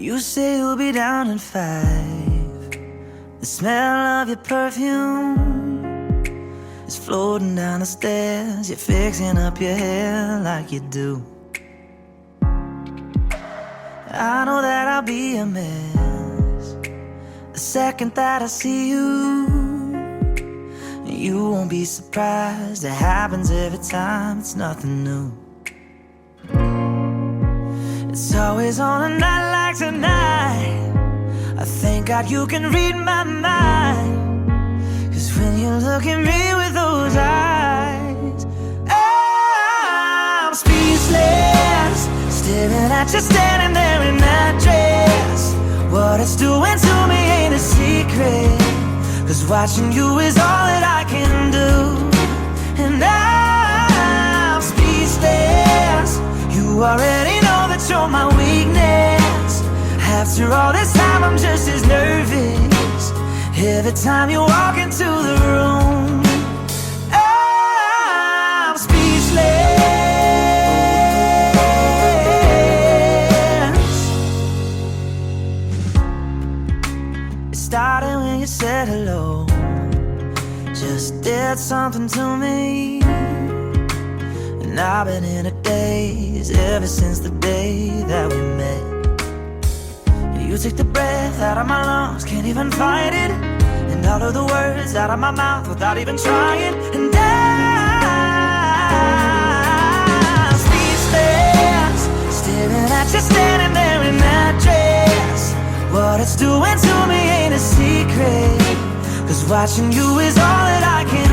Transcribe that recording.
You say you'll be down in 5. The smell of your perfume is floating down the stairs. You're fixing up your hair like you do. I know that I'll be a mess the second that I see you. You won't be surprised, it happens every time, it's nothing new. It's always on a night like tonight. I thank God you can read my mind, 'cause when you look at me with those eyes, I'm speechless, staring at you standing there in that dress. What it's doing to me ain't a secret, 'cause watching you is all that I can do. And I'm speechless, you already know that you're my weakness. After all this time I'm just as nervous every time you walk into the room. I'm speechless. It started when you said hello, just did something to me. And I've been in a daze ever since the day that we met. You took the breath out of my lungs, can't even fight it, and all of the words out of my mouth without even trying. And I'm speechless, staring at you standing there in that dress. What it's doing to me ain't a secret, 'cause watching you is all that I can